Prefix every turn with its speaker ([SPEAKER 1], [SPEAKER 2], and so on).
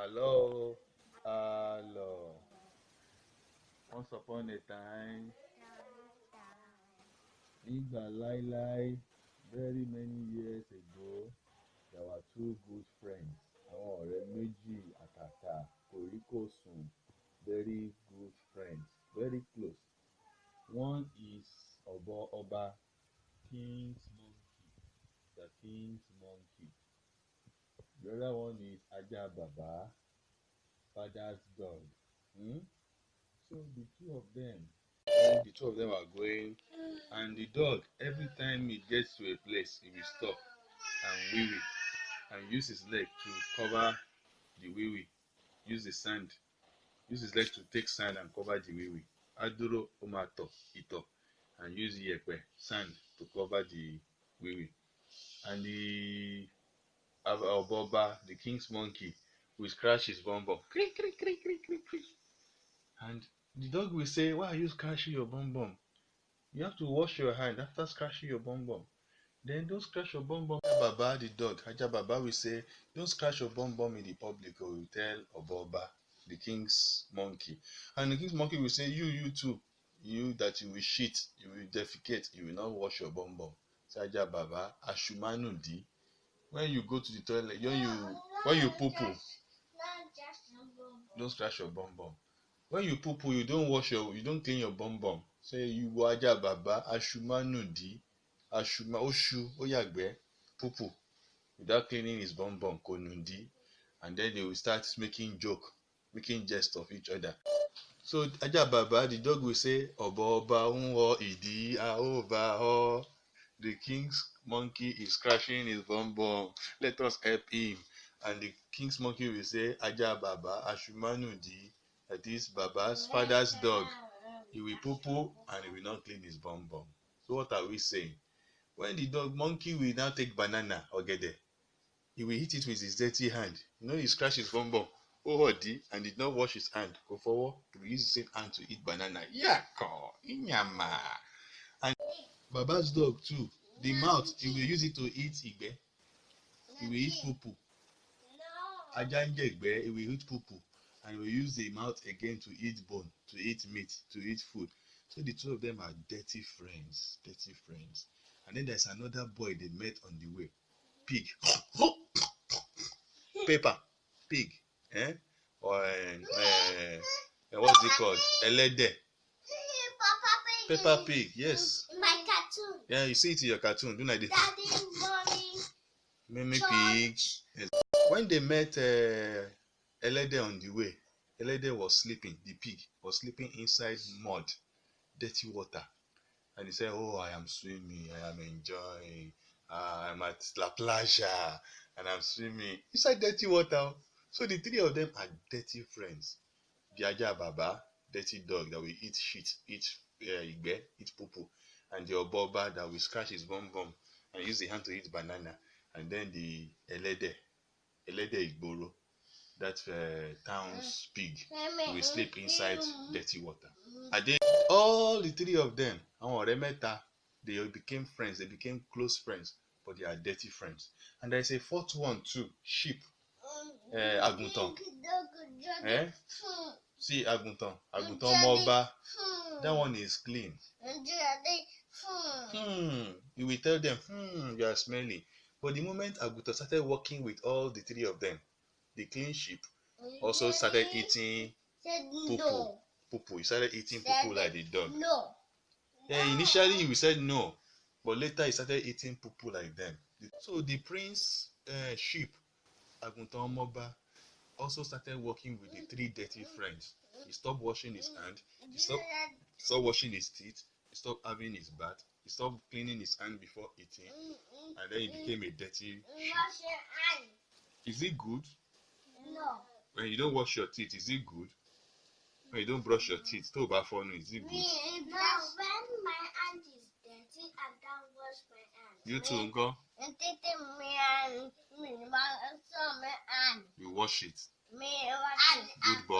[SPEAKER 1] Hello, hello. Once upon a time, nígbà láíláí, very many years ago, there were two good friends. Àwọn ọ̀rẹ́ méjì àtàtà kòríkòsùn, very good friends, very close. One is Ọba, king's monkey, the king's monkey. The other one is Ajá Bàbá, father's dog. So the two of them are going, and the dog, every time he gets to a place, he will stop and wee wee, and use his leg to cover the wee wee. Use his leg to take sand and cover the wee wee. Adúró ó máa tọ̀ ìtọ̀, and use iyẹ̀pẹ̀ sand to cover the wee wee. And the Ọba, the king's monkey, will scratch his bum bum. Crick, crick, crick, crick, crick, crick. And the dog will say, why are you scratching your bum bum? You have to wash your hand after scratching your bum bum. Then don't scratch your bum bum. Baba, the dog, Ajá Bàbá, will say, don't scratch your bum bum in the public, or will tell Ọba, the king's monkey. And the king's monkey will say, you too, you that you will shit, you will defecate, you will not wash your bum bum. Say, Ajá Bàbá, Ashumanudi. When you go to the toilet, when you poo poo, don't scratch your bum bum. When you poo poo, you don't clean your bum bum. Say, you Ajá Bàbá, Ashumanudi, Ashuma Oshu Oyagbe, poo poo, without cleaning his bum bum, Konundi. And then they will start making jest of each other. So Ajá Bàbá, the dog, will say, Ọba unwo ìdí aova ho. The king's monkey is scratching his bum bum. Let us help him. And the king's monkey will say, Ajá Bàbá, Ashumanudi, that is Baba's father's dog. He will poo poo and he will not clean his bum bum. So what are we saying? When the monkey will now take banana or ogede, he will hit it with his dirty hand. He scratched his bum bum, and did not wash his hand. Go forward, he will use the same hand to eat banana. Yako, inyama. And Baba's dog too, the mouth, he will use it to eat igbe. He will eat poo. Ajá ń jẹ ìgbẹ́, he will eat poo, and he will use the mouth again to eat bone, to eat meat, to eat food. So the two of them are dirty friends. And then there's another boy they met on the way. Pig. Pepper. Pig. Or what's it called? Ẹlẹ́dẹ̀. Peppa Pig. Yes.
[SPEAKER 2] My cartoon.
[SPEAKER 1] Yeah, you see it in your cartoon. Do like this.
[SPEAKER 2] Daddy, Mommy,
[SPEAKER 1] Pig. Yes. When they met Ẹlẹ́dẹ̀ on the way, Ẹlẹ́dẹ̀ was sleeping. The pig was sleeping inside mud, dirty water. And he said, oh, I am swimming, I am enjoying, I'm at La Playa, and I'm swimming inside dirty water. So the three of them are dirty friends. The Ajá Bàbá, dirty dog that will eat shit, eat igbe, eat poo, and the Ọba that will scratch his bum bum and use the hand to eat banana. And then the Ẹlẹ́dẹ̀ Ìgboro, that town's pig, will sleep inside dirty water. And then all the three of them, àwọn ọ̀rẹ́ mẹ́ta, they became friends, they became close friends, but they are dirty friends. And there is a fourth one too, sheep, àgùntàn. See àgùntàn Ọmọọba, that one is clean. You will tell them, you are smelly. But the moment àgùntàn started working with all the three of them, the clean sheep also started eating poo. He started eating poo like the dog.
[SPEAKER 2] No.
[SPEAKER 1] Yeah, initially he said no, but later he started eating poo like them. So the prince sheep, àgùntàn Ọmọọba, also started working with the three dirty friends. He stopped washing his hand, he stopped washing his teeth, he stopped having his bath, he stopped cleaning his hand before eating, and then he became a dirty sheep. Is it good?
[SPEAKER 2] No.
[SPEAKER 1] When you don't wash your teeth, is it good? When you don't brush your teeth, is it good?
[SPEAKER 2] No, when my hand is dirty, I don't wash my hand.
[SPEAKER 1] You too, Uncle? You wash it. Good boy.